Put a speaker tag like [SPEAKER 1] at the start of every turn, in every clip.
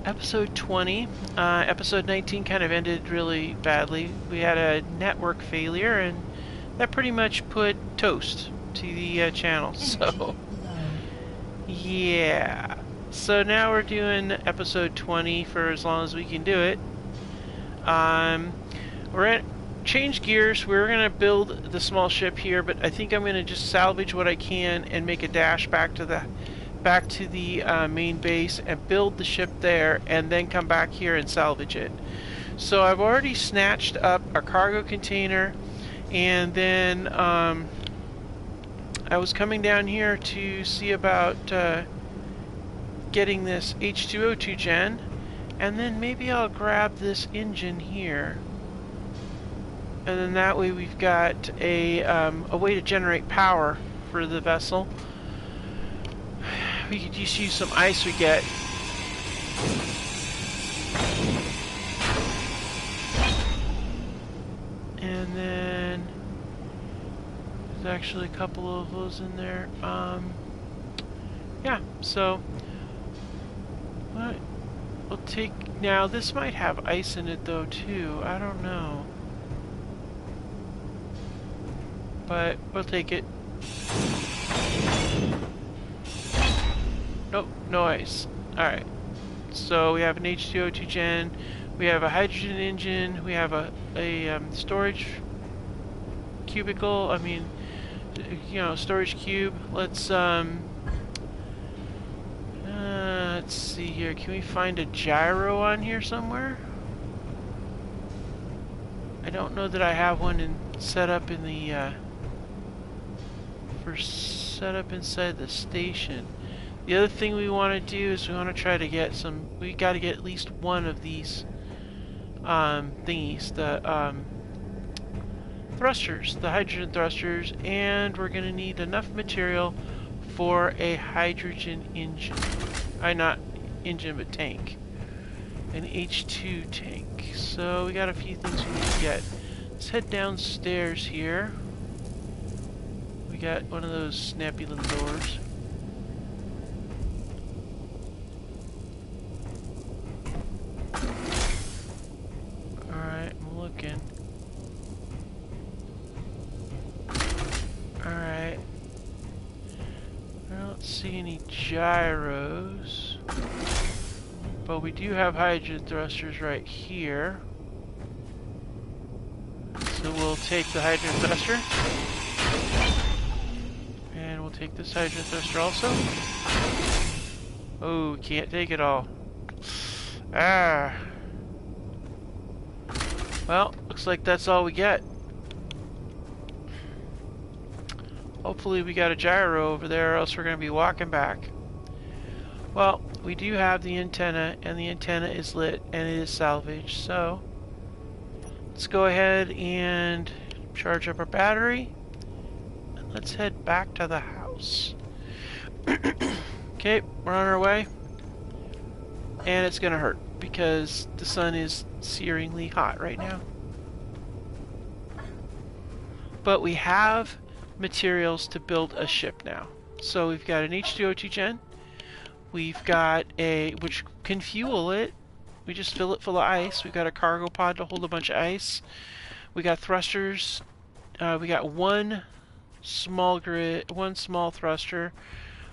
[SPEAKER 1] Episode 20. Episode 19 kind of ended really badly. We had a network failure, and that pretty much put toast to the channel. So, yeah. So now we're doing episode 20 for as long as we can do it. We're at change gears. We're gonna build the small ship here, but I think I'm gonna just salvage what I can and make a dash back to the main base and build the ship there, and then come back here and salvage it. So I've already snatched up a cargo container, and then I was coming down here to see about getting this H2O2 gen, and then maybe I'll grab this engine here. And then that way we've got a way to generate power for the vessel. We could just use some ice we get. And then there's actually a couple of those in there. Yeah, so what we'll take now, this might have ice in it though too. I don't know. But we'll take it. Nope, no ice. Alright. So we have an H2O2 gen, we have a hydrogen engine, we have a storage cubicle, storage cube. Let's see here. Can we find a gyro on here somewhere? I don't know that I have one set up in the set up inside the station. The other thing we want to do is we want to try to get we got to get at least one of these thingies, the thrusters, the hydrogen thrusters, and we're going to need enough material for a hydrogen engine. Not engine, but tank. An H2 tank. So we got a few things we need to get. Let's head downstairs here. We got one of those snappy little doors. Alright, I'm looking. Alright. I don't see any gyros. But we do have hydrogen thrusters right here. So we'll take the hydrogen thruster. And we'll take this hydrogen thruster also. Oh, can't take it all. Ah. Well, looks like that's all we get. Hopefully we got a gyro over there, or else we're going to be walking back. Well, we do have the antenna, and the antenna is lit, and it is salvaged, so let's go ahead and charge up our battery, and let's head back to the house. Okay, we're on our way, and it's gonna hurt, because the sun is searingly hot right now. But we have materials to build a ship now. So we've got an H2O2 gen. We've got which can fuel it. We just fill it full of ice. We've got a cargo pod to hold a bunch of ice. We got thrusters. We got one small thruster,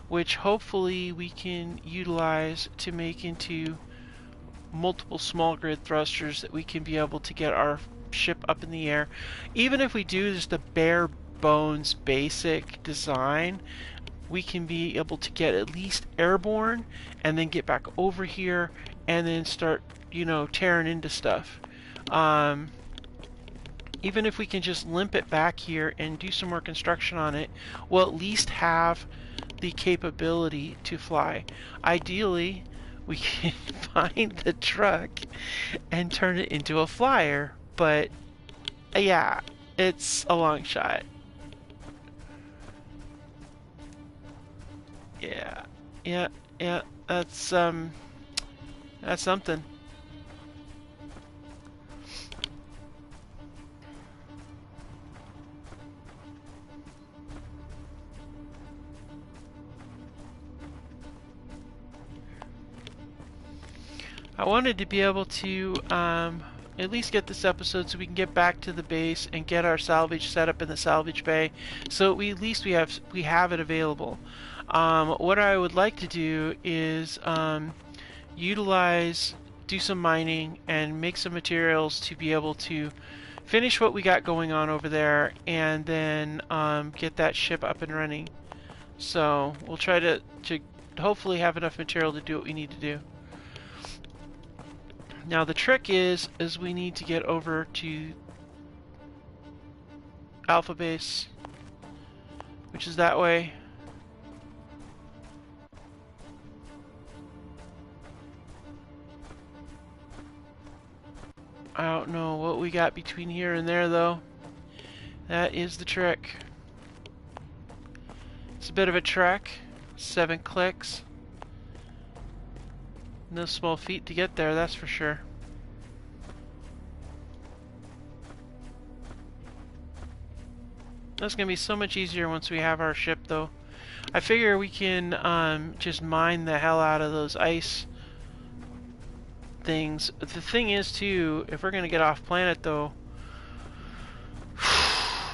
[SPEAKER 1] which hopefully we can utilize to make into multiple small grid thrusters that we can be able to get our ship up in the air. Even if we do just a bare bones basic design, we can be able to get at least airborne and then get back over here and then start, tearing into stuff. Even if we can just limp it back here and do some more construction on it, we'll at least have the capability to fly. Ideally, we can find the truck and turn it into a flyer, but yeah, it's a long shot. Yeah, that's something. I wanted to be able to at least get this episode so we can get back to the base and get our salvage set up in the salvage bay, so at least we have it available. What I would like to do is do some mining and make some materials to be able to finish what we got going on over there, and then get that ship up and running. So we'll try to hopefully have enough material to do what we need to do. Now the trick is we need to get over to Alpha Base, which is that way. I don't know what we got between here and there, though. That is the trick. It's a bit of a trek. 7 clicks. No small feat to get there, that's for sure. That's going to be so much easier once we have our ship, though. I figure we can just mine the hell out of those ice things. The thing is, too, if we're going to get off planet, though,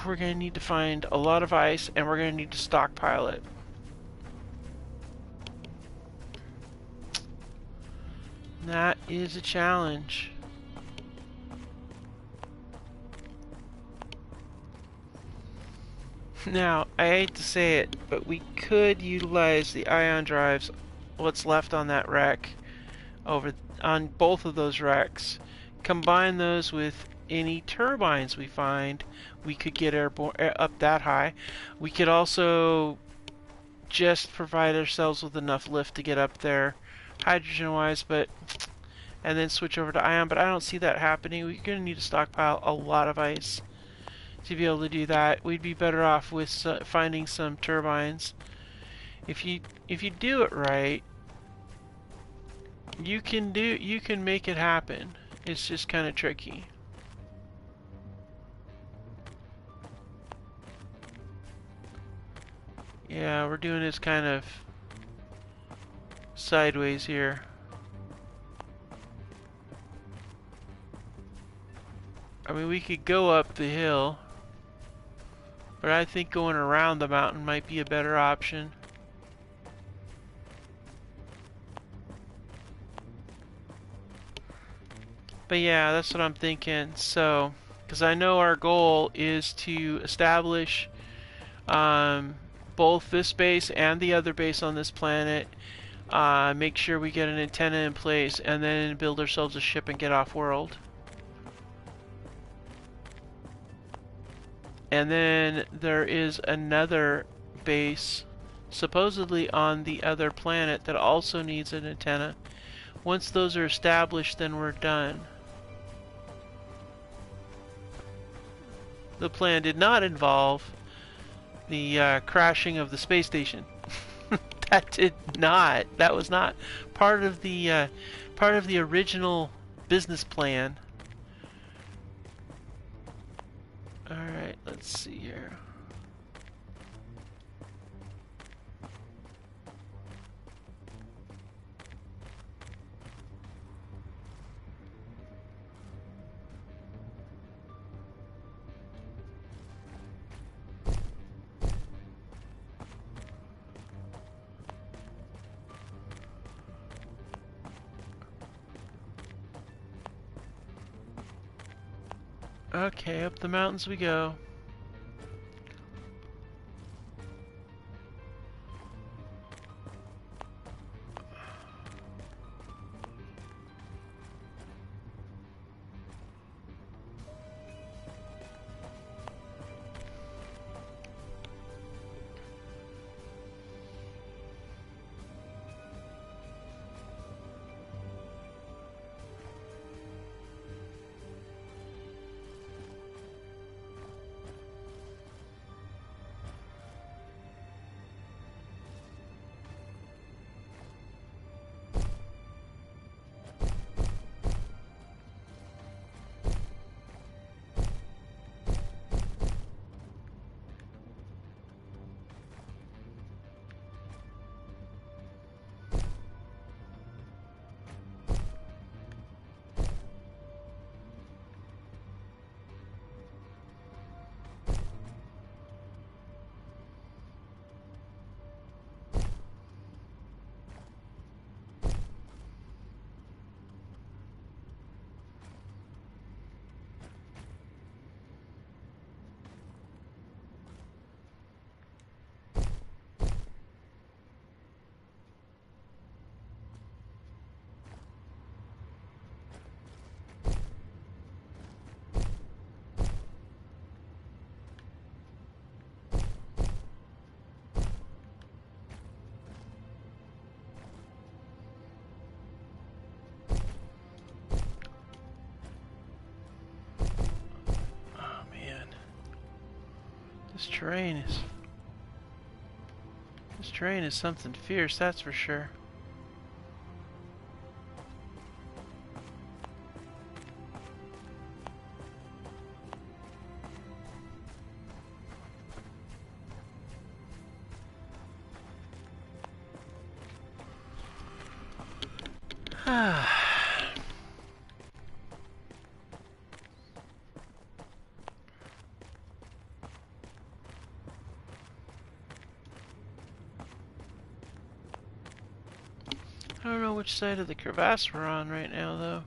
[SPEAKER 1] we're going to need to find a lot of ice, and we're going to need to stockpile it. That is a challenge. Now, I hate to say it, but we could utilize the ion drives, what's left on that wreck, on both of those wrecks. Combine those with any turbines we find. We could get airborne up that high. We could also just provide ourselves with enough lift to get up there, hydrogen-wise, and then switch over to ion. But I don't see that happening. We're going to need to stockpile a lot of ice to be able to do that. We'd be better off with finding some turbines. If you do it right, you can make it happen. It's just kind of tricky. Yeah, we're doing this kind of sideways here. I mean, we could go up the hill, but I think going around the mountain might be a better option. But yeah, that's what I'm thinking. So, because I know our goal is to establish both this base and the other base on this planet, make sure we get an antenna in place, and then build ourselves a ship and get off-world. And then there is another base supposedly on the other planet that also needs an antenna. Once those are established, then we're done. The plan did not involve the crashing of the space station. That was not part of the original business plan. Alright, let's see here. Okay, up the mountains we go. This terrain is something fierce, that's for sure. I don't know which side of the crevasse we're on right now, though.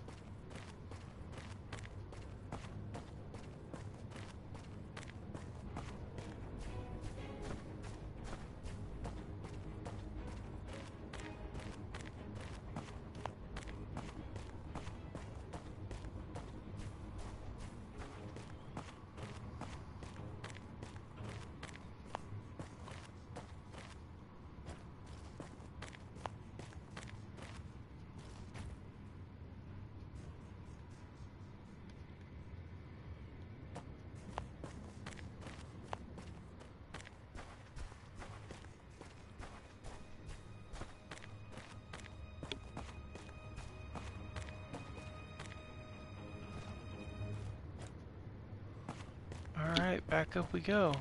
[SPEAKER 1] Alright, back up we go.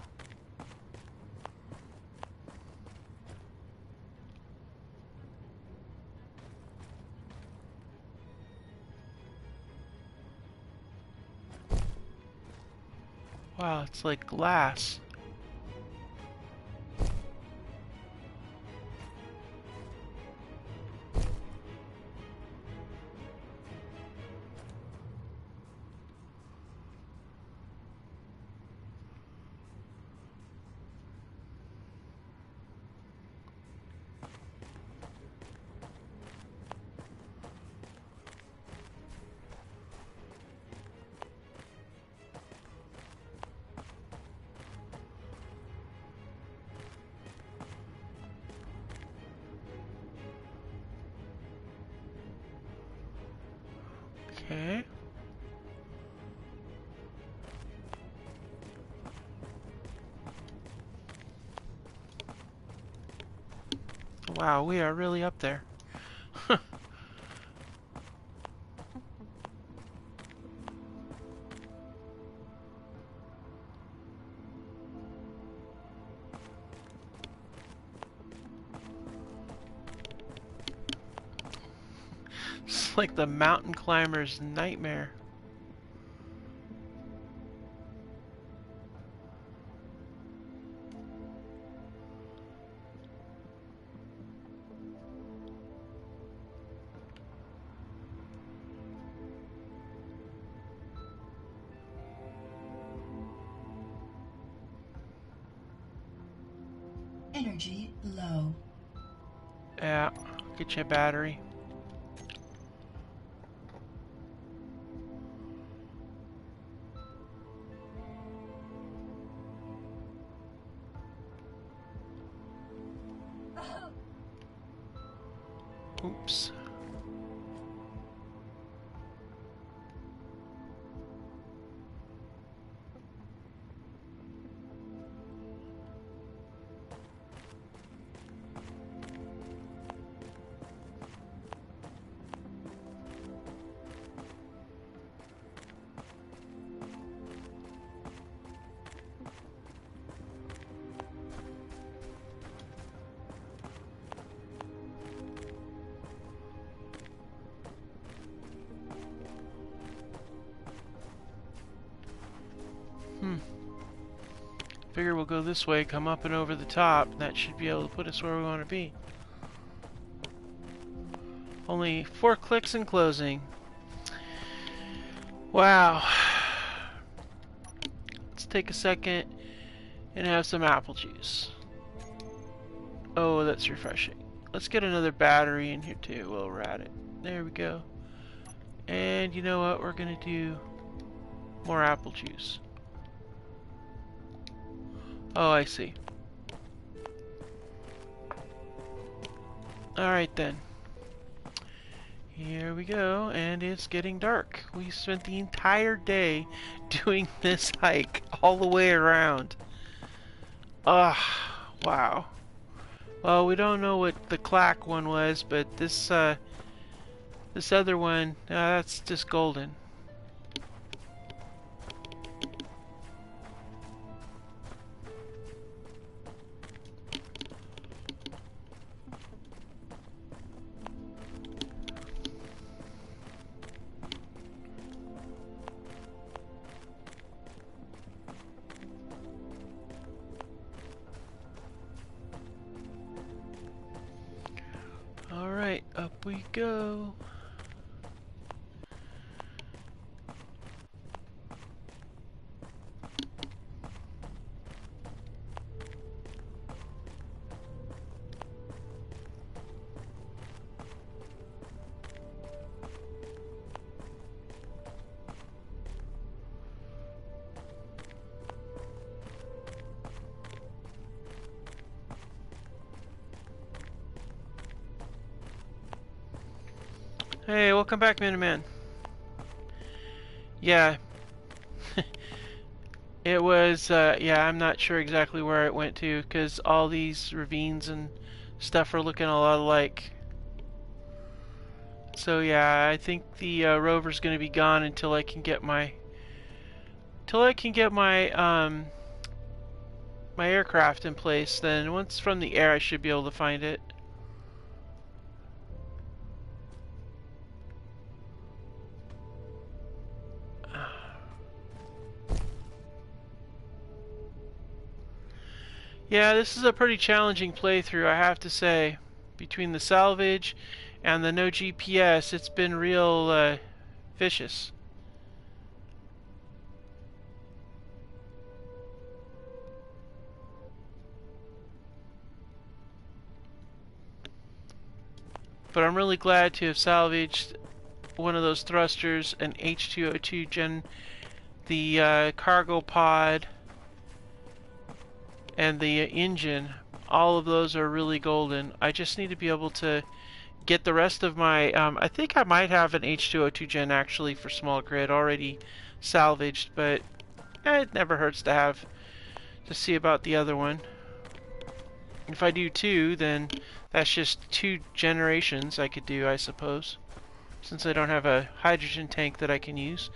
[SPEAKER 1] Wow, it's like glass. Okay. Wow, we are really up there. It's like the mountain climber's nightmare.
[SPEAKER 2] Energy low.
[SPEAKER 1] Yeah, get you a battery. Oops. Figure we'll go this way, come up and over the top. That should be able to put us where we want to be. Only 4 clicks and closing. Wow. Let's take a second and have some apple juice. Oh, that's refreshing. Let's get another battery in here too while we're at it. There we go. And you know what? We're gonna do more apple juice. Oh, I see. Alright then. Here we go, and it's getting dark. We spent the entire day doing this hike all the way around. Ugh, wow. Well, we don't know what the clack one was, but this this other one, that's just golden. Alright, up we go. Hey, welcome back, Miniman. Yeah. It was, yeah, I'm not sure exactly where it went to, because all these ravines and stuff are looking a lot alike. So yeah, I think the rover's going to be gone until I can get my... my aircraft in place. Then once from the air, I should be able to find it. Yeah, this is a pretty challenging playthrough, I have to say. Between the salvage and the no GPS, it's been real vicious. But I'm really glad to have salvaged one of those thrusters, an H2O2 gen, the cargo pod, and the engine. All of those are really golden. I just need to be able to get the rest of my... I think I might have an H2O2 gen actually for small grid already salvaged, but it never hurts to see about the other one. If I do two, then that's just 2 generations I could do, I suppose, since I don't have a hydrogen tank that I can use.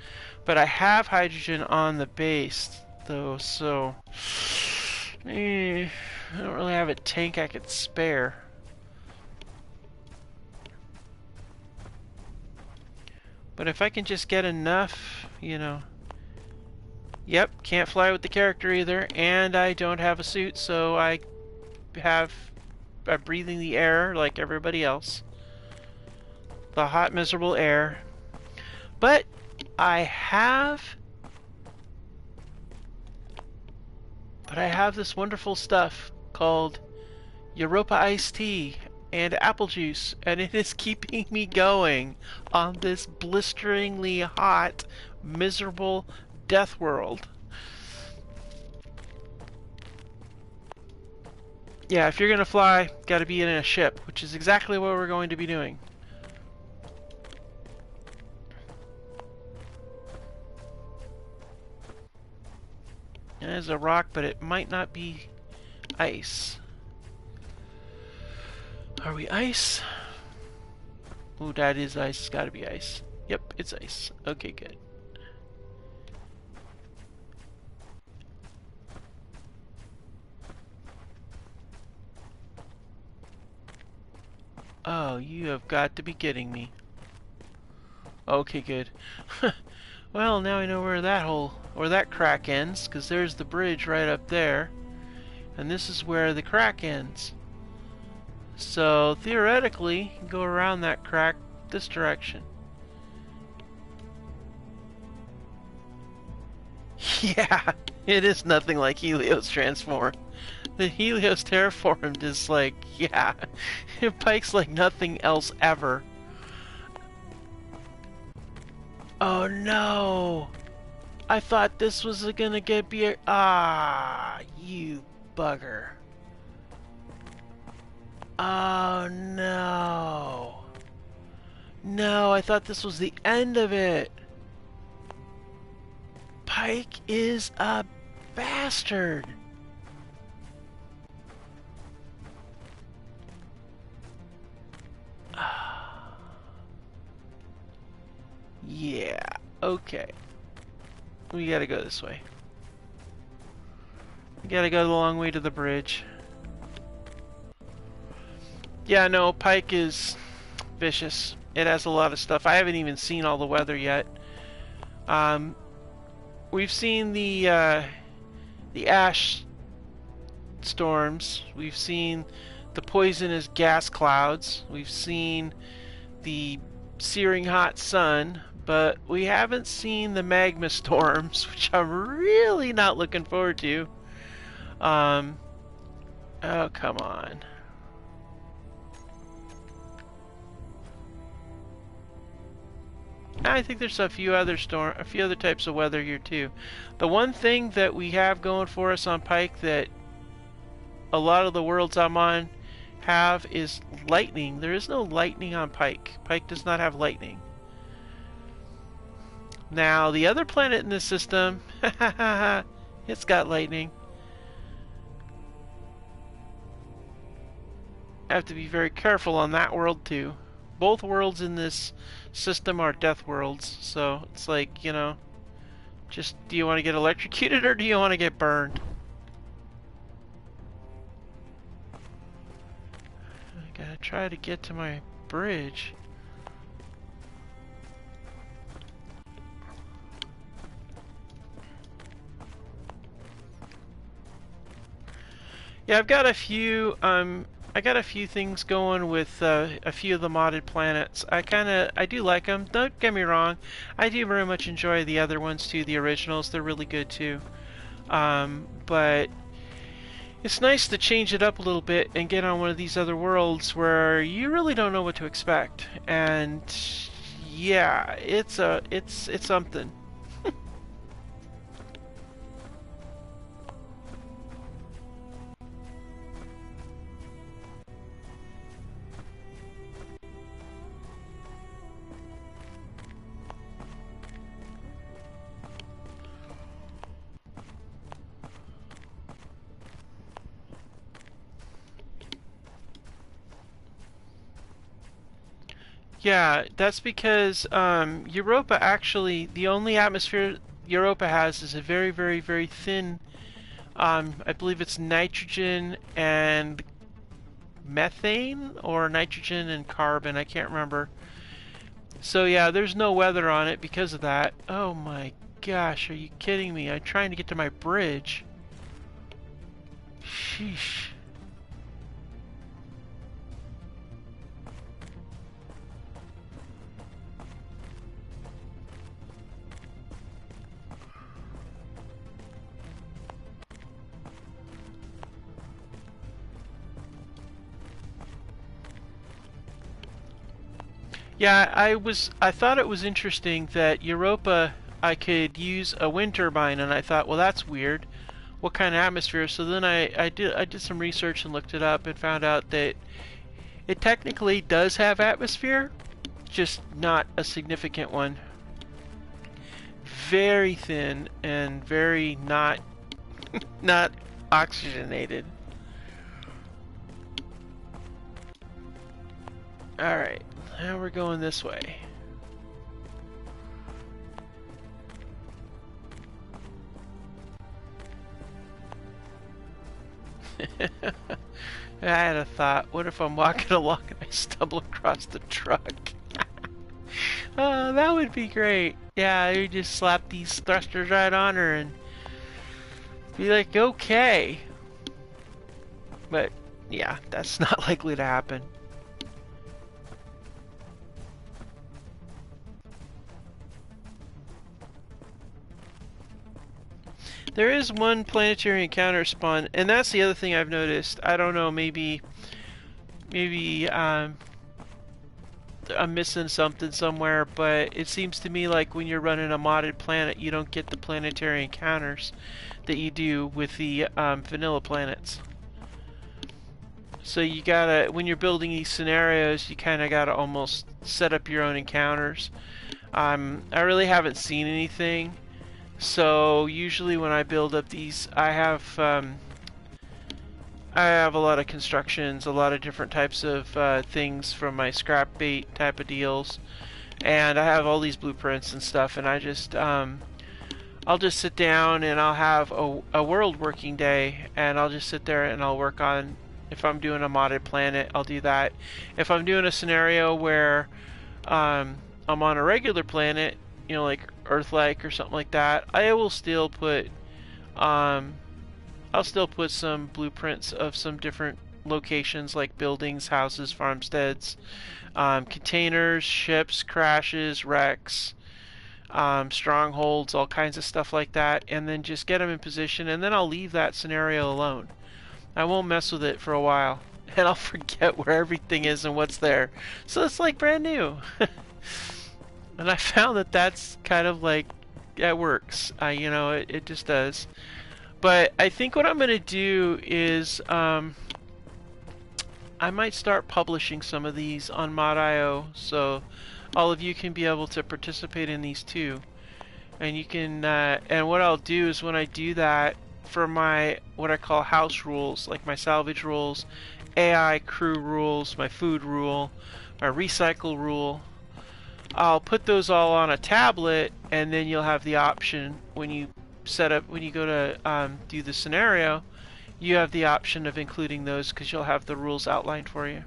[SPEAKER 1] But I have hydrogen on the base, though, so I don't really have a tank I could spare. But if I can just get enough, you know... Yep, can't fly with the character either, and I don't have a suit, so I'm breathing the air like everybody else. The hot, miserable air. But I have this wonderful stuff called Europa iced tea and apple juice, and it is keeping me going on this blisteringly hot, miserable death world. Yeah, if you're gonna fly, gotta be in a ship, which is exactly what we're going to be doing. There's a rock, but it might not be ice. Are we ice? Ooh, that is ice. It's gotta be ice. Yep, it's ice. Okay, good. Oh, you have got to be kidding me. Okay, good. Well, now I know where that hole, or that crack ends, because there's the bridge right up there. And this is where the crack ends. So, theoretically, you can go around that crack this direction. Yeah, it is nothing like Helios Transform. The Helios Terraformed is like, yeah, it bikes like nothing else ever. Oh no! I thought this was gonna be a... Ah, you bugger. Oh no. No, I thought this was the end of it. Pike is a bastard. Yeah, okay. We gotta go this way. We gotta go the long way to the bridge. Yeah, no, Pike is vicious. It has a lot of stuff. I haven't even seen all the weather yet. We've seen the ash storms. We've seen the poisonous gas clouds. We've seen the searing hot sun, but we haven't seen the magma storms, which I'm really not looking forward to. Oh, come on. I think there's a few other types of weather here too. The one thing that we have going for us on Pike that a lot of the worlds I'm on have is lightning. There is no lightning on Pike. Pike does not have lightning. Now, the other planet in this system, it's got lightning. I have to be very careful on that world too. Both worlds in this system are death worlds, so it's like, you know, just do you want to get electrocuted or do you want to get burned? I gotta try to get to my bridge. Yeah, I've got a few I got a few things going with a few of the modded planets. I do like them. Don't get me wrong. I do very much enjoy the other ones too, the originals. They're really good too. But it's nice to change it up a little bit and get on one of these other worlds where you really don't know what to expect. And yeah, it's something. Yeah, that's because Europa actually, the only atmosphere Europa has is a very, very, very thin, I believe it's nitrogen and methane, or nitrogen and carbon, I can't remember. So yeah, there's no weather on it because of that. Oh my gosh, are you kidding me? I'm trying to get to my bridge. Sheesh. Yeah, I thought it was interesting that Europa, I could use a wind turbine, and I thought, well, that's weird. What kind of atmosphere? So then I did some research and looked it up and found out that it technically does have atmosphere, just not a significant one. Very thin and very not not oxygenated. All right. Now we're going this way. I had a thought. What if I'm walking along and I stumble across the truck? Oh, that would be great. Yeah, you just slap these thrusters right on her and be like, okay. But yeah, that's not likely to happen. There is one planetary encounter spawn, and that's the other thing I've noticed. I don't know, maybe I'm missing something somewhere, but it seems to me like when you're running a modded planet, you don't get the planetary encounters that you do with the vanilla planets. So you gotta, when you're building these scenarios, you kind of gotta almost set up your own encounters. I really haven't seen anything. So usually when I build up these, I have a lot of constructions, a lot of different types of things from my scrap bait type of deals, and I have all these blueprints and stuff, and I just I'll just sit down and I'll have a world working day, and I'll just sit there and I'll work on, if I'm doing a modded planet, I'll do that. If I'm doing a scenario where I'm on a regular planet, you know, like Earth-like or something like that, I will still put I'll still put some blueprints of some different locations, like buildings, houses, farmsteads, containers, ships, crashes, wrecks, strongholds, all kinds of stuff like that, and then just get them in position, and then I'll leave that scenario alone. I won't mess with it for a while, and I'll forget where everything is and what's there. So it's like brand new. And I found that that's kind of like, it works. You know, it just does. But I think what I'm going to do is I might start publishing some of these on Mod.io, so all of you can be able to participate in these too. And you can, and what I'll do is when I do that, for my, what I call house rules, like my salvage rules, AI crew rules, my food rule, my recycle rule, I'll put those all on a tablet, and then you'll have the option when you set up, when you go to do the scenario, you have the option of including those because you'll have the rules outlined for you.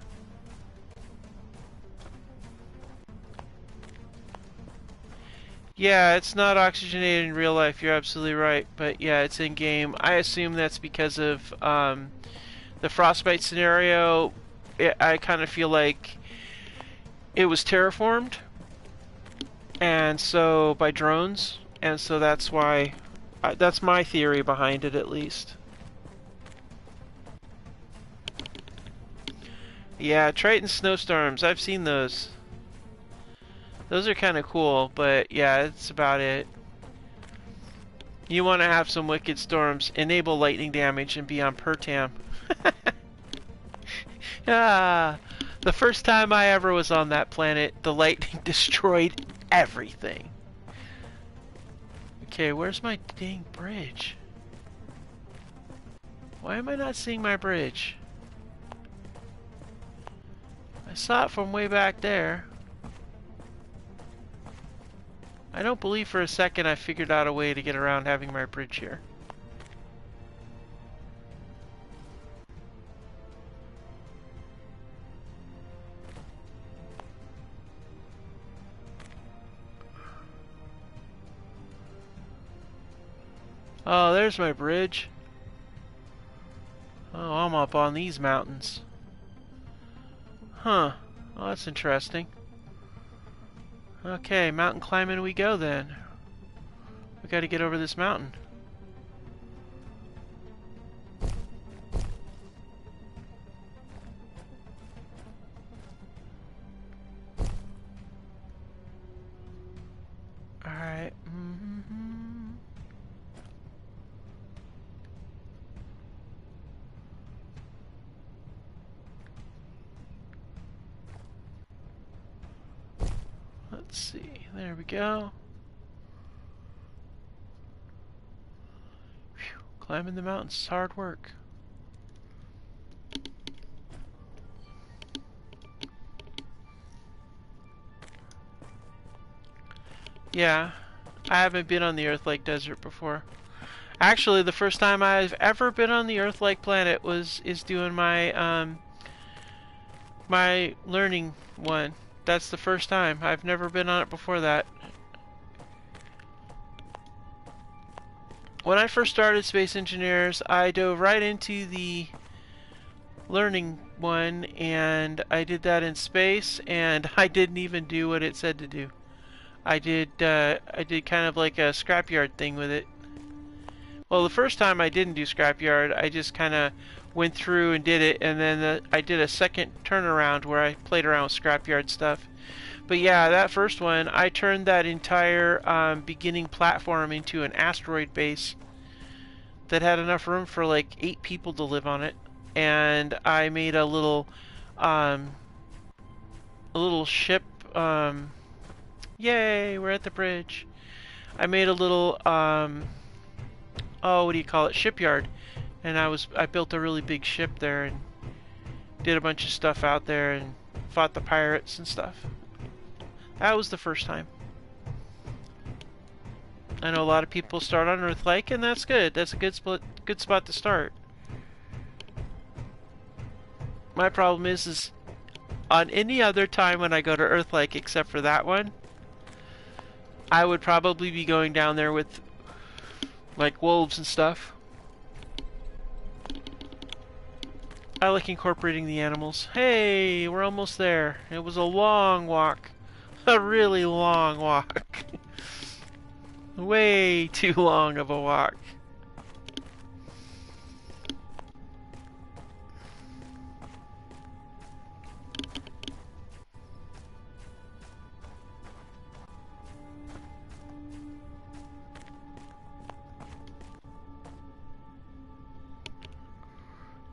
[SPEAKER 1] Yeah, it's not oxygenated in real life, you're absolutely right, but yeah, it's in game. I assume that's because of the frostbite scenario. I kind of feel like it was terraformed, and so by drones, and so that's why, that's my theory behind it at least. Yeah, Triton snowstorms, I've seen those. Those are kind of cool, but yeah, that's about it. You want to have some wicked storms, enable lightning damage, and be on pertam. Ah, the first time I ever was on that planet, the lightning destroyed everything. Okay, where's my dang bridge? Why am I not seeing my bridge? I saw it from way back there. I don't believe for a second I figured out a way to get around having my bridge here. Oh, there's my bridge. Oh, I'm up on these mountains. Huh. Oh, that's interesting. Okay, mountain climbing we go then. We gotta get over this mountain. Alright. Let's see. There we go. Whew. Climbing the mountains is hard work. Yeah, I haven't been on the Earth-like desert before. Actually, the first time I've ever been on the Earth-like planet is doing my my learning one. That's the first time. I've never been on it before that. When I first started Space Engineers, I dove right into the learning one, and I did that in space, and I didn't even do what it said to do. I did kind of like a scrapyard thing with it. Well, the first time I didn't do scrapyard, I just kind of went through and did it, and then I did a second turnaround where I played around with scrapyard stuff. But yeah, that first one, I turned that entire beginning platform into an asteroid base that had enough room for like 8 people to live on it, and I made a little ship. Yay, we're at the bridge. I made a little oh, what do you call it, shipyard, and I built a really big ship there and did a bunch of stuff out there and fought the pirates and stuff. That was the first time. I know a lot of people start on Earth Lake, and that's good. That's a good spot to start. My problem is on any other time when I go to Earth Lake except for that one, I would probably be going down there with like wolves and stuff. I like incorporating the animals. Hey, we're almost there. It was a long walk. A really long walk. Way too long of a walk.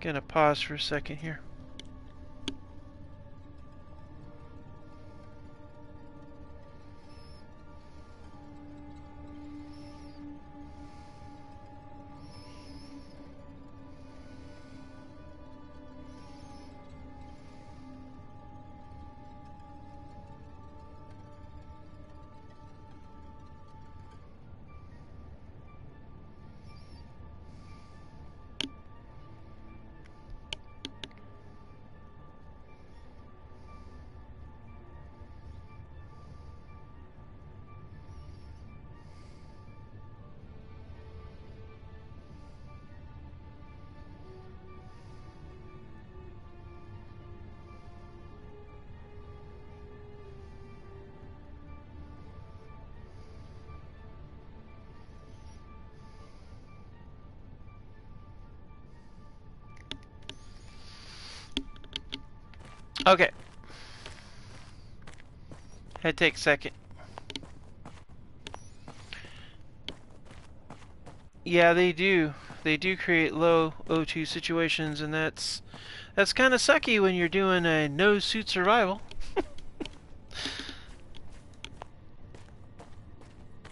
[SPEAKER 1] Gonna pause for a second here. Okay. Had to take a second. Yeah, they do. They do create low O2 situations, and that's kind of sucky when you're doing a no-suit survival.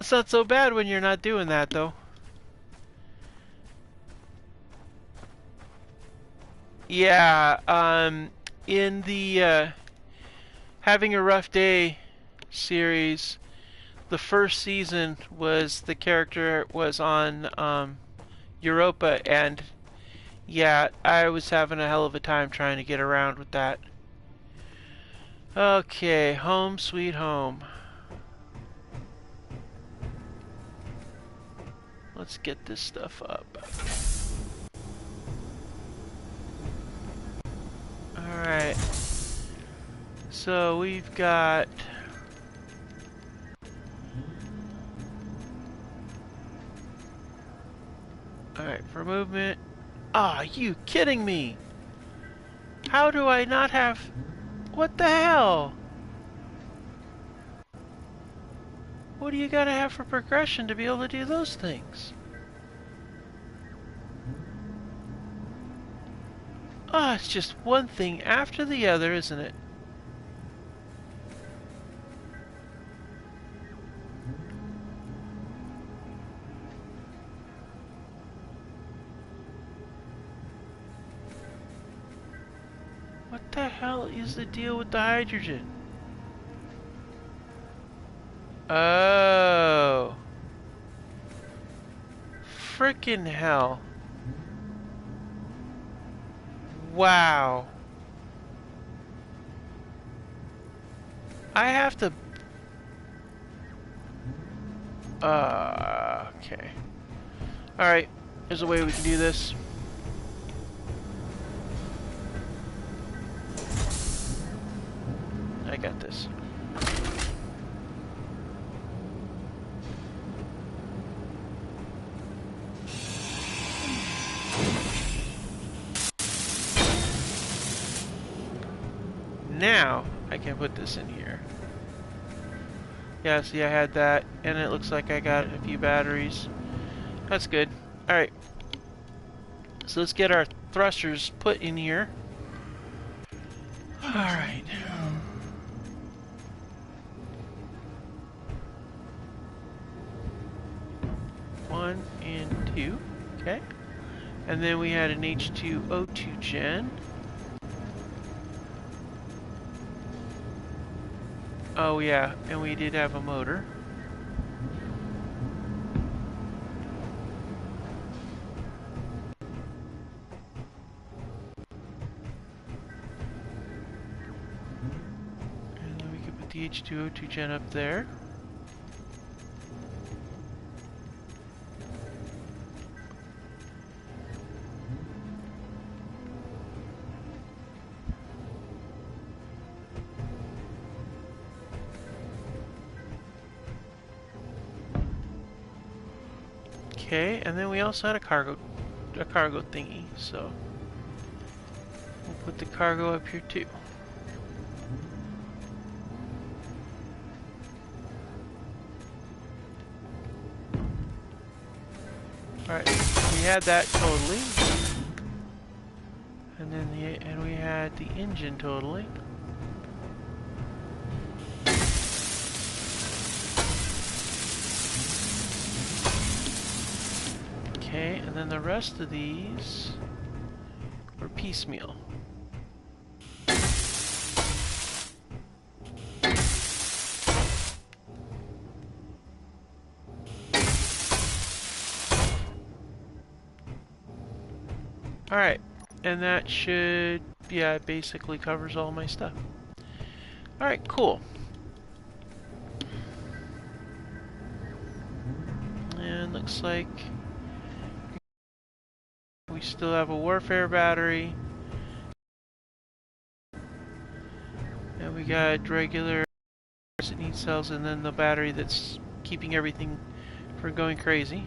[SPEAKER 1] It's not so bad when you're not doing that, though. Yeah, in the Having a Rough Day series, the first season was the character was on Europa, and yeah, I was having a hell of a time trying to get around with that. Okay, home sweet home. Let's get this stuff up. Alright. So we've got... Alright, for movement... Ah, you kidding me? How do I not have... What the hell? What do you gotta have for progression to be able to do those things? Ah, it's just one thing after the other, isn't it? What the hell is the deal with the hydrogen? Oh. Frickin' hell. Wow. I have to... okay. Alright, there's a way we can do this. I got this. Now, I can put this in here. Yeah, see, I had that, and it looks like I got a few batteries. That's good. Alright. So let's get our thrusters put in here. Alright. One and two. Okay. And then we had an H2O2 gen. Oh yeah, and we did have a motor. And then we could put the H2O2 gen up there. Okay, and then we also had a cargo thingy, so we'll put the cargo up here too. Alright, we had that totally. And then we had the engine totally. Okay, and then the rest of these were piecemeal. Alright, and that should, yeah, it basically covers all my stuff. Alright, cool. And looks like we still have a warfare battery. And we got regular that needs cells, and then the battery that's keeping everything from going crazy.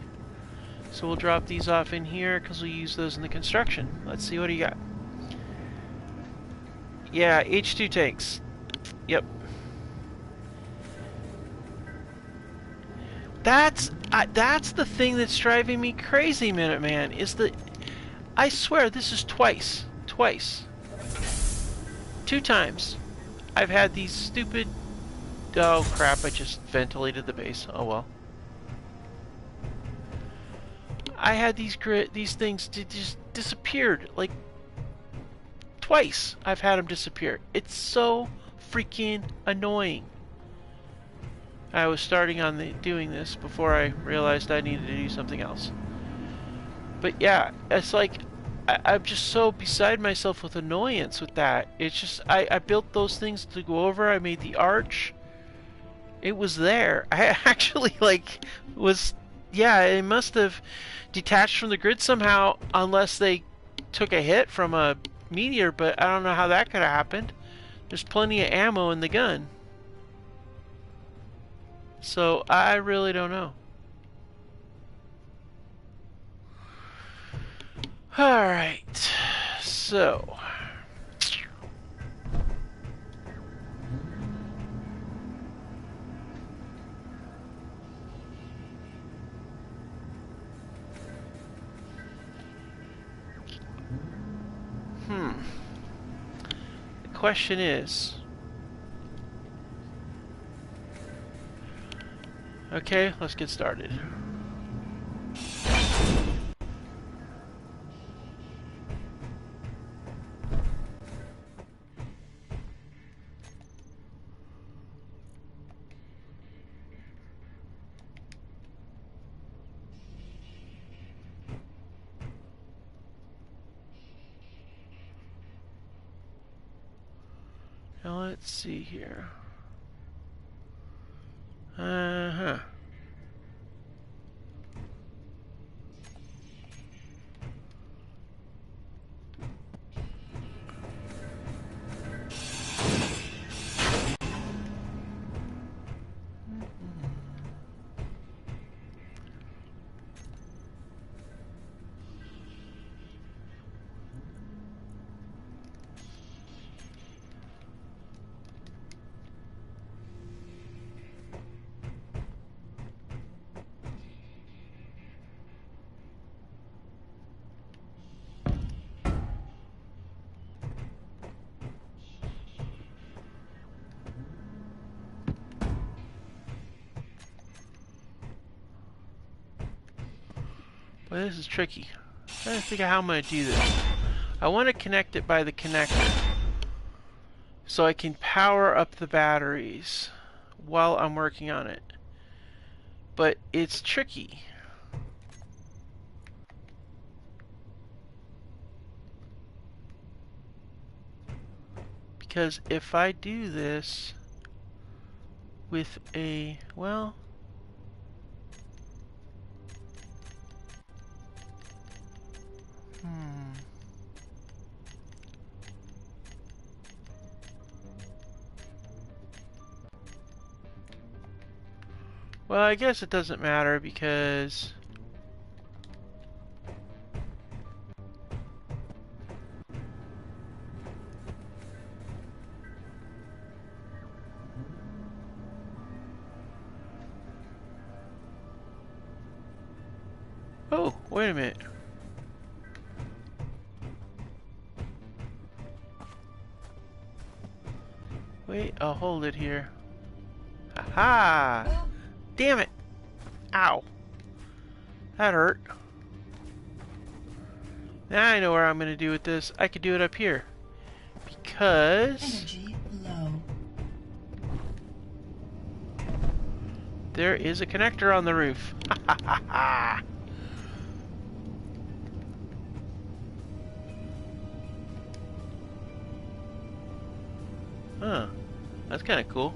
[SPEAKER 1] So we'll drop these off in here because we use those in the construction. Let's see, what do you got? Yeah, H2 tanks. Yep. That's the thing that's driving me crazy, Minuteman, is that I swear this is twice. 2 times. I've had these stupid... Oh crap, I just ventilated the base. Oh well. I had these things just disappeared, like twice. I've had them disappear. It's so freaking annoying. I was starting on doing this before I realized I needed to do something else. But yeah, it's like I'm just so beside myself with annoyance with that. It's just I built those things to go over. I made the arch. It was there. I actually was. Yeah, it must have detached from the grid somehow, unless they took a hit from a meteor, but I don't know how that could have happened. There's plenty of ammo in the gun. So I really don't know. Alright, so... The question is... Okay, let's get started. Now let's see here. Uh-huh. Well, this is tricky. I'm trying to figure out how I'm going to do this. I want to connect it by the connector, so I can power up the batteries. while I'm working on it. But it's tricky. Because if I do this with a, well, well, I guess it doesn't matter because oh, wait a minute. Wait, I'll hold it here. Aha! Damn it! Ow! That hurt. Now I know where I'm gonna do with this. I could do it up here. Because
[SPEAKER 2] energy low.
[SPEAKER 1] There is a connector on the roof. Ha ha ha ha! Huh. That's kind of cool.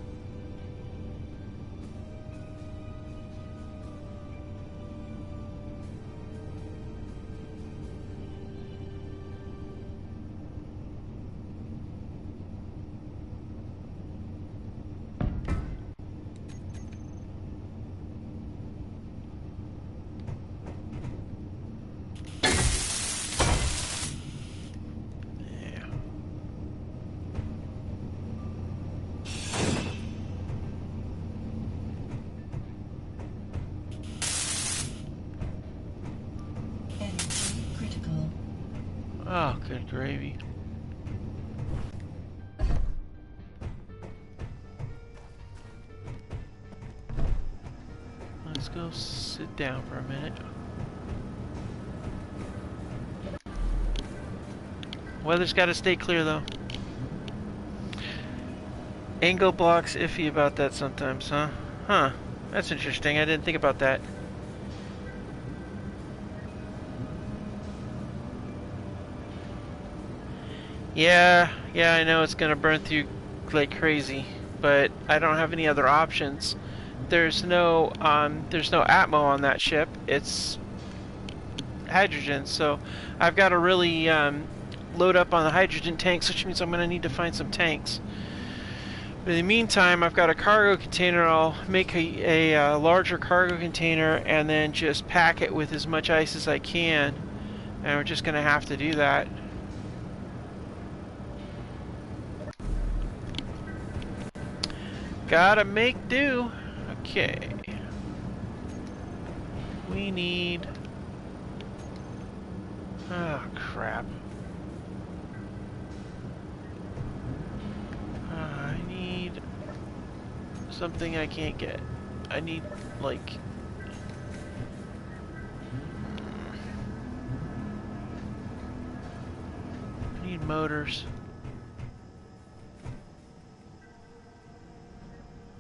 [SPEAKER 1] Oh, good gravy. Let's go sit down for a minute. Weather's got to stay clear though. Angle blocks iffy about that sometimes, huh? Huh. That's interesting. I didn't think about that. Yeah, I know it's gonna burn through like crazy, but I don't have any other options. There's no atmo on that ship. It's hydrogen, so I've got to really load up on the hydrogen tanks, which means I'm gonna need to find some tanks. But in the meantime, I've got a cargo container. I'll make a larger cargo container and then just pack it with as much ice as I can, and we're just gonna have to do that. Gotta make do. Okay. We need... oh, crap. I need something I can't get. I need, like... I need motors.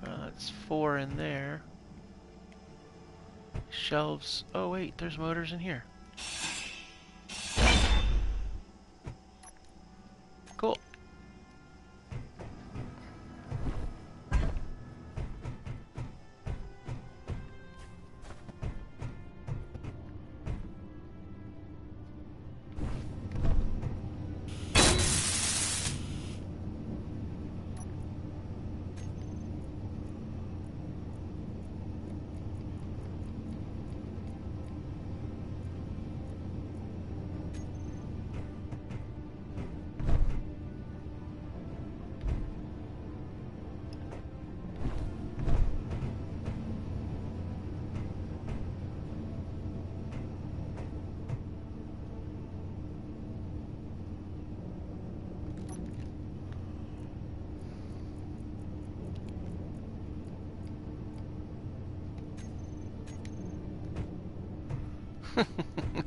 [SPEAKER 1] That's 4 in there. Shelves. Oh wait, there's motors in here. Cool.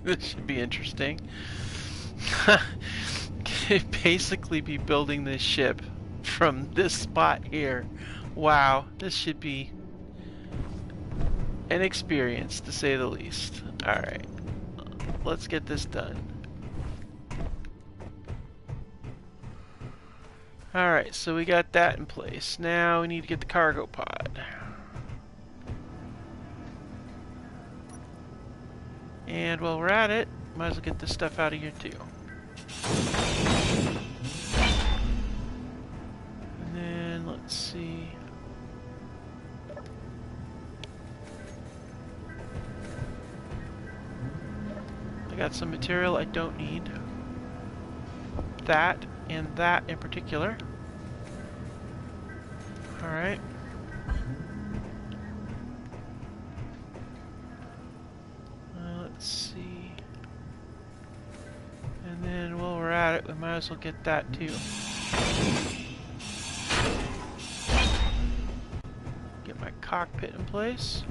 [SPEAKER 1] This should be interesting. Could basically be building this ship from this spot here Wow, this should be an experience, to say the least. Alright, let's get this done. Alright, so we got that in place. Now we need to get the cargo pod. And while we're at it, might as well get this stuff out of here too. And then, let's see. I got some material I don't need. That and that in particular. Alright. Let's see. And then while we're at it, we might as well get that too. Get my cockpit in place.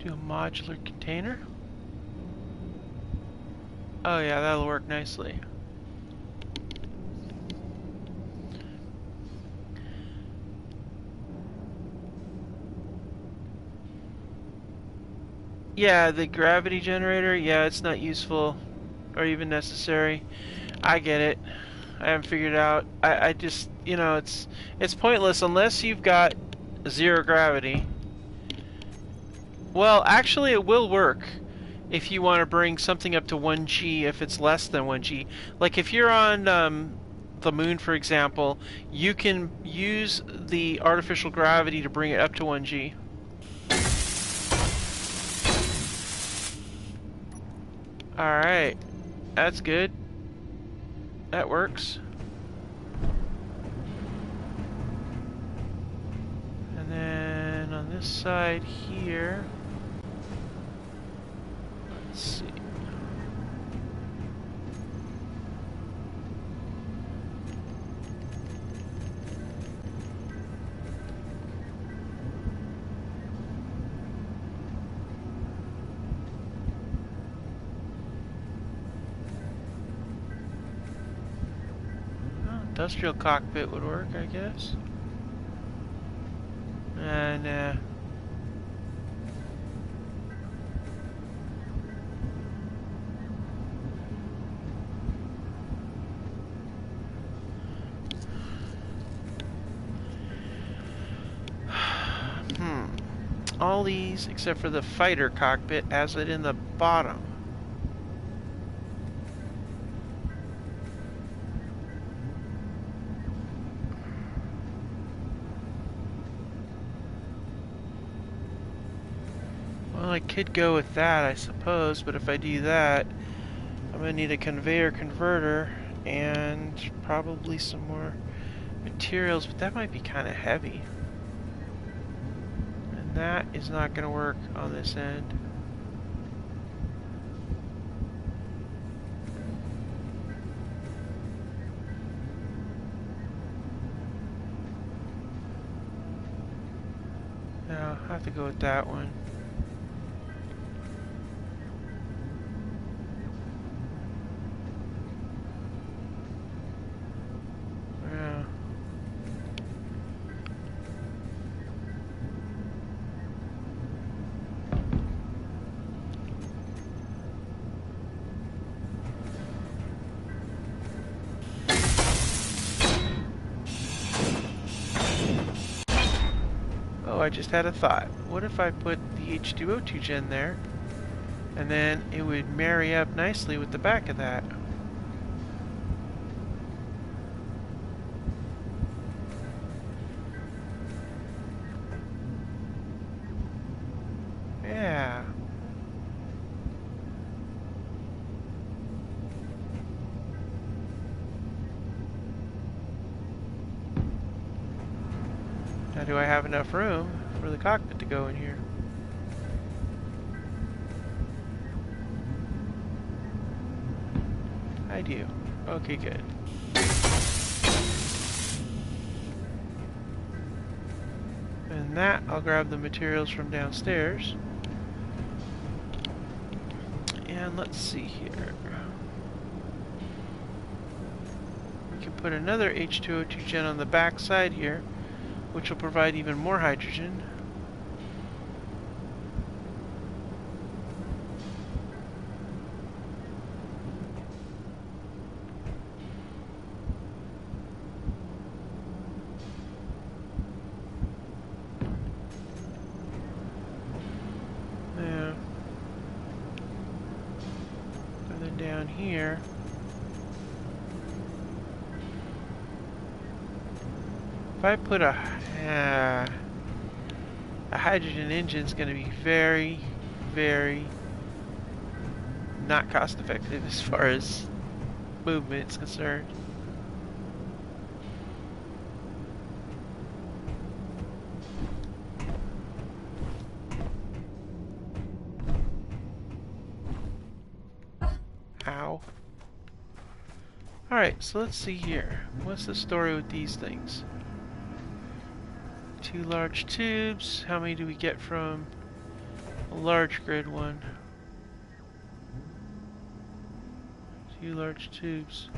[SPEAKER 1] Do a modular container. Oh yeah, that'll work nicely. Yeah, the gravity generator, yeah, it's not useful or even necessary. I get it. I haven't figured it out. I just, you know, it's pointless unless you've got zero gravity. Well, actually it will work if you want to bring something up to 1G if it's less than 1G. Like if you're on the moon, for example, you can use the artificial gravity to bring it up to 1G. Alright, that's good. That works. And then on this side here, let's see. Industrial cockpit would work, I guess. And all these except for the fighter cockpit has it in the bottom. Well, I could go with that, I suppose, but if I do that, I'm going to need a conveyor converter and probably some more materials, but that might be kind of heavy. And that is not going to work on this end. No, I have to go with that one. Oh, I just had a thought. What if I put the H2O2 gen there, and then it would marry up nicely with the back of that? Yeah. Now, do I have enough room for the cockpit to go in here? I do. Okay, good. And that, I'll grab the materials from downstairs. And let's see here. We can put another H2O2 gen on the back side here, which will provide even more hydrogen. Yeah. And then down here, if I put a hydrogen engine, is going to be very, very not cost effective as far as movement is concerned. Ow. Alright, so let's see here. What's the story with these things? 2 large tubes. How many do we get from a large grid one? 2 large tubes.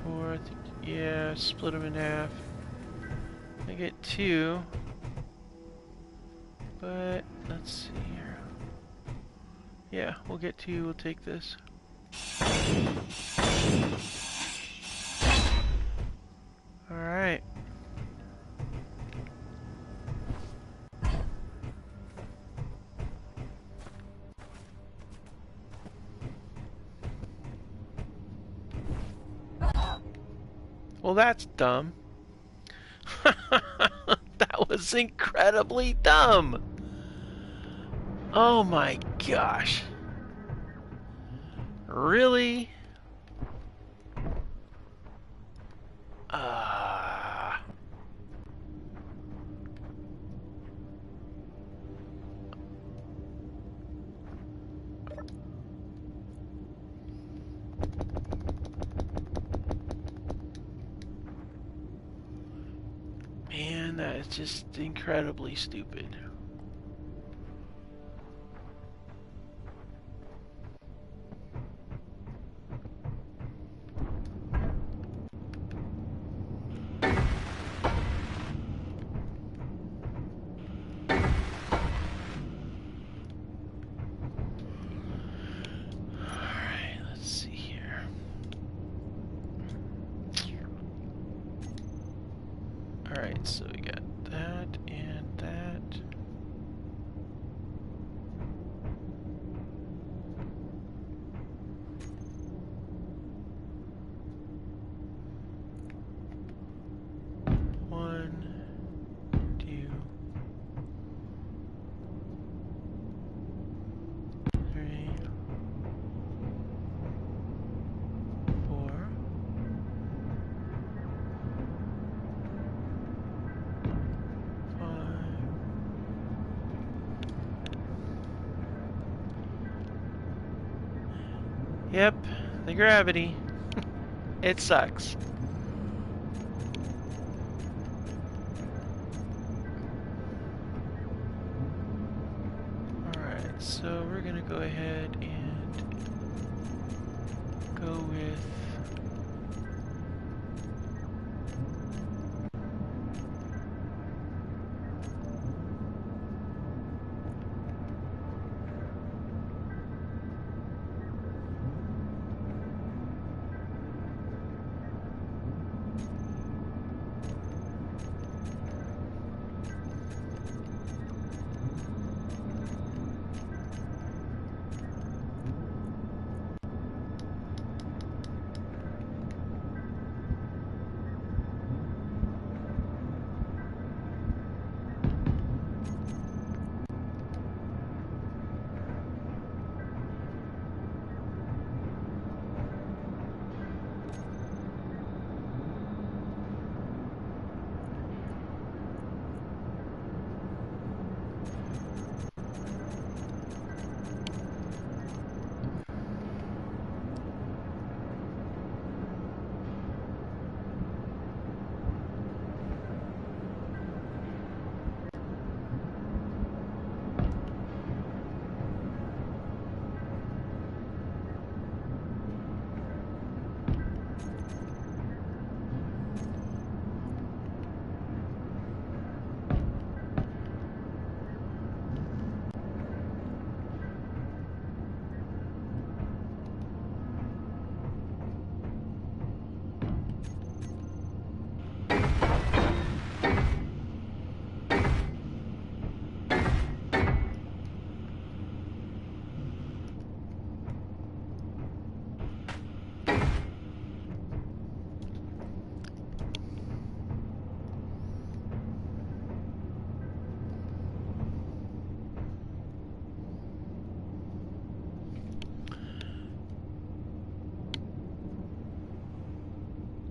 [SPEAKER 1] 4, I think, yeah, split them in half. I get 2. But, let's see here. Yeah, we'll get 2, we'll take this. Alright. Well, that's dumb. That was incredibly dumb. Oh my gosh. Really? Man, that is just incredibly stupid. Alright, so we got that and that. One, two, three, 4. Yep, the gravity. It sucks. Alright, so we're gonna go ahead and go with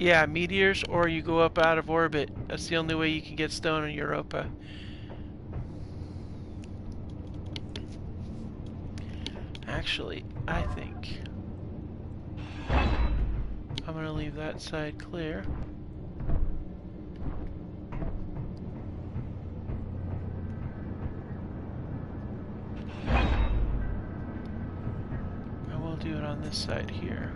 [SPEAKER 1] Yeah, meteors, or you go up out of orbit. That's the only way you can get stone in Europa. Actually, I think I'm gonna leave that side clear. And we'll do it on this side here.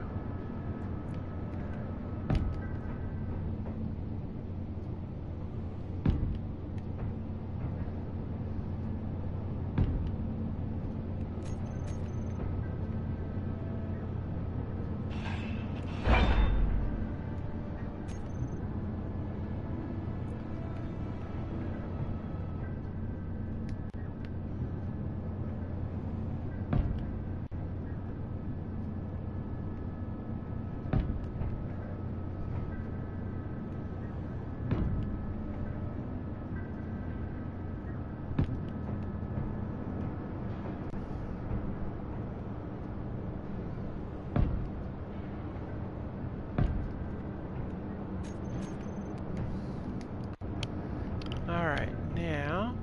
[SPEAKER 1] Alright, now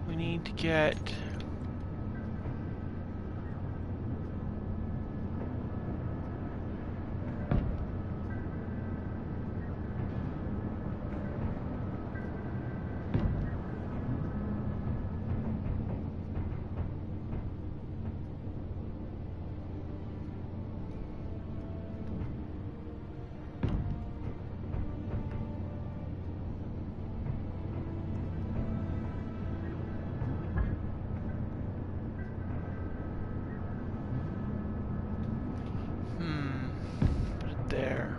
[SPEAKER 1] we need to get put it there.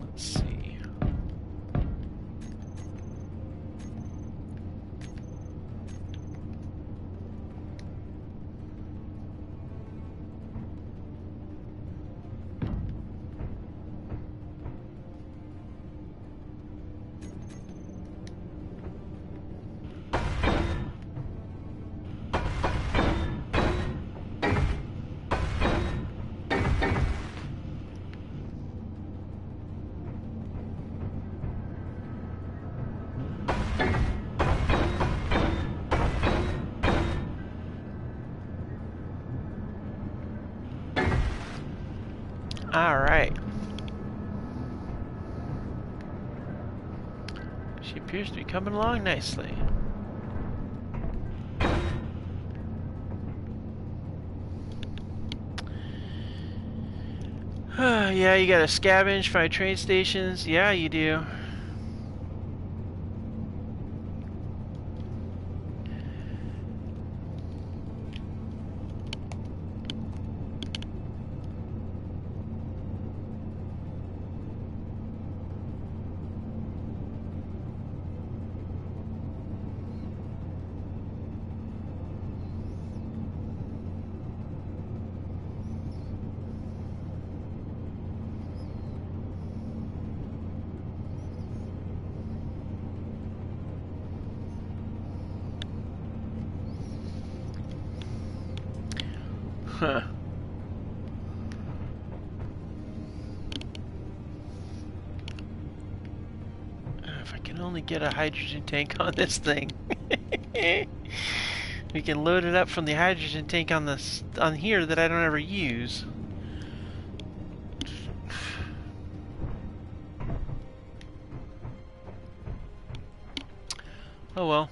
[SPEAKER 1] Let's see. Alright. She appears to be coming along nicely. Yeah, you gotta scavenge, find train stations. Yeah, you do. Huh. If I can only get a hydrogen tank on this thing. We can load it up from the hydrogen tank on this on here that I don't ever use. Oh well.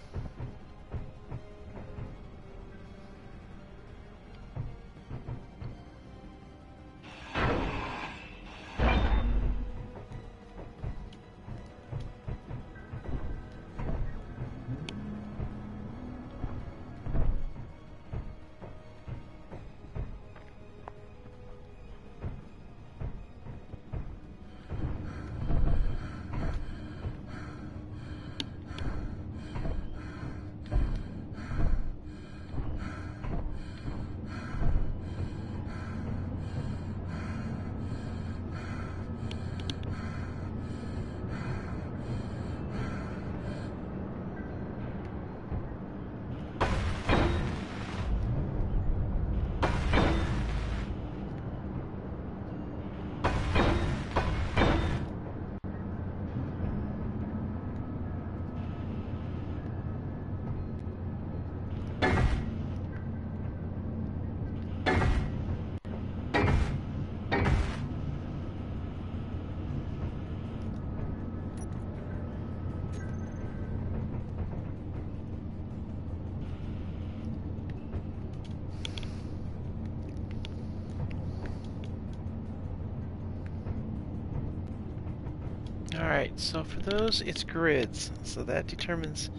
[SPEAKER 1] Alright, so for those, it's grids. So that determines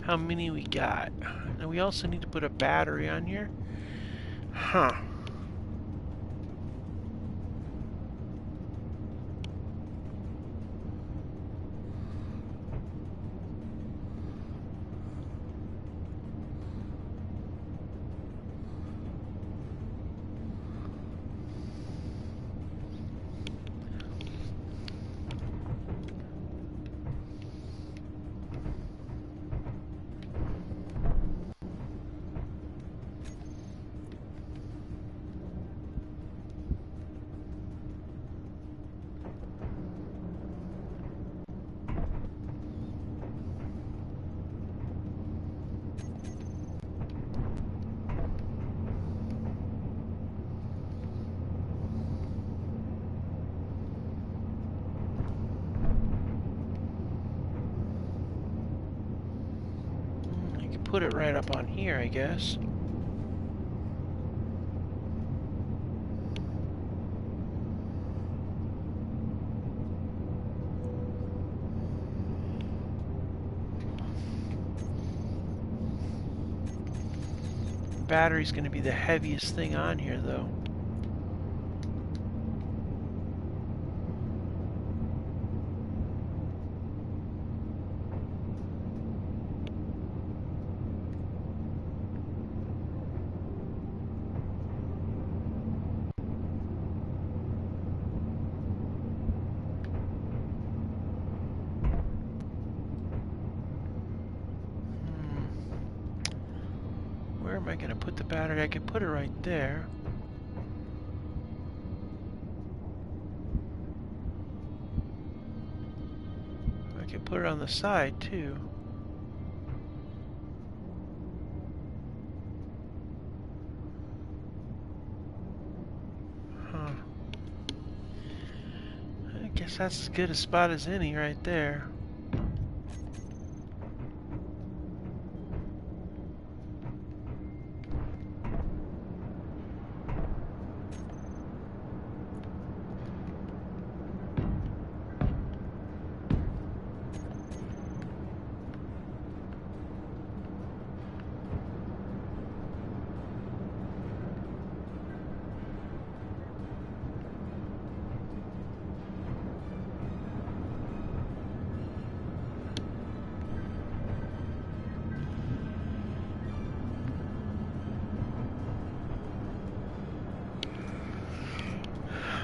[SPEAKER 1] how many we got. And we also need to put a battery on here. Huh. Put it right up on here, I guess. Battery's going to be the heaviest thing on here, though. Where am I going to put the battery? I can put it right there. I can put it on the side, too. Huh. I guess that's as good a spot as any right there.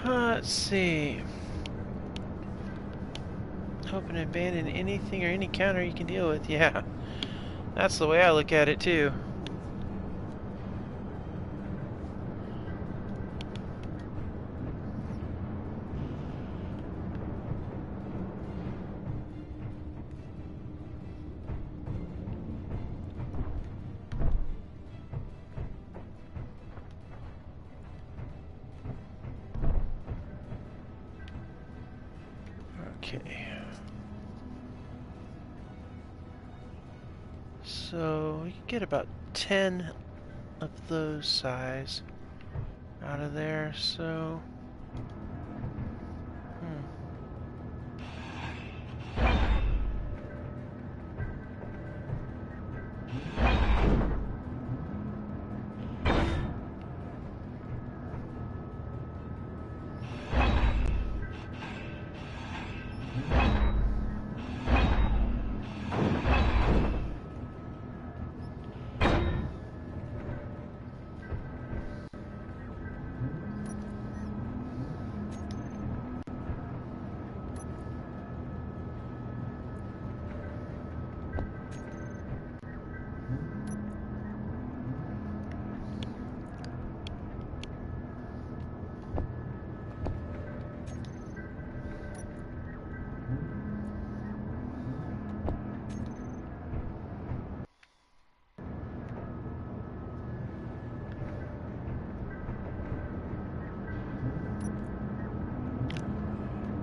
[SPEAKER 1] Let's see. Hoping to abandon anything or any counter you can deal with. Yeah, that's the way I look at it too. Okay. So we can get about 10 of those size out of there, so...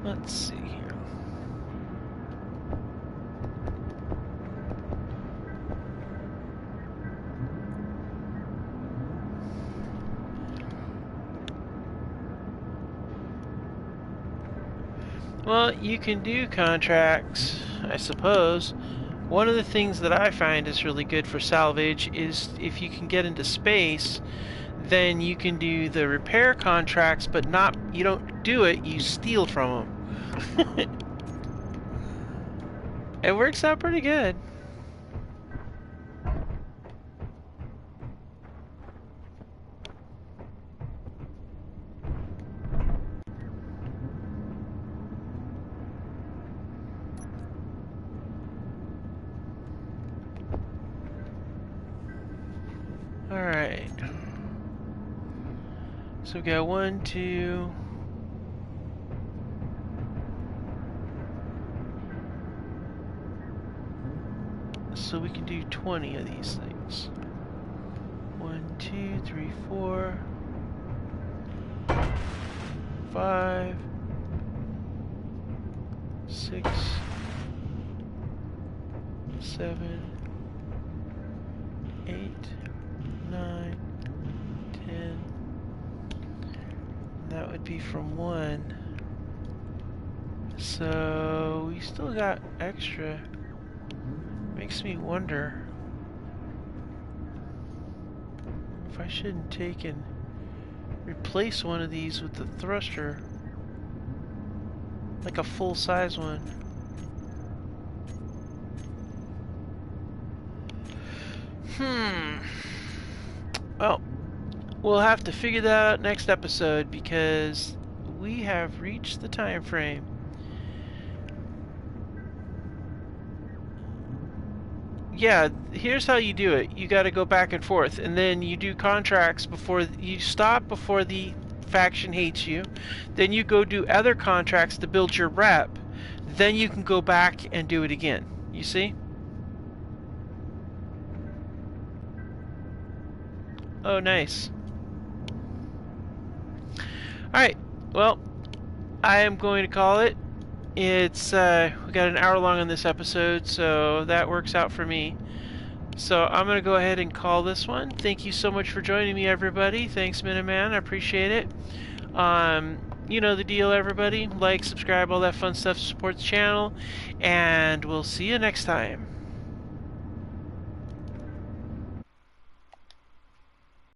[SPEAKER 1] Let's see here. Well, you can do contracts, I suppose. One of the things that I find is really good for salvage is if you can get into space, then you can do the repair contracts, but not, you don't do it, you steal from them. It works out pretty good. Alright. So we got 1, 2. So we can do 20 of these things. 1, 2, 3, 4, 5, 6, 7, 8, 9, 10. That would be from 1. So we still got extra. Makes me wonder if I shouldn't take and replace one of these with the thruster, like a full-size one. Well, we'll have to figure that out next episode because we have reached the time frame. Yeah, here's how you do it. You got to go back and forth, and then you do contracts before you stop before the faction hates you. Then you go do other contracts to build your rep. Then you can go back and do it again. You see? Oh, nice. Alright, well, I am going to call it. It's, we got an hour long on this episode, so that works out for me. So I'm going to go ahead and call this one. Thank you so much for joining me, everybody. Thanks, Minuteman. I appreciate it. You know the deal, everybody. Like, subscribe, all that fun stuff to support the channel. And we'll see you next time.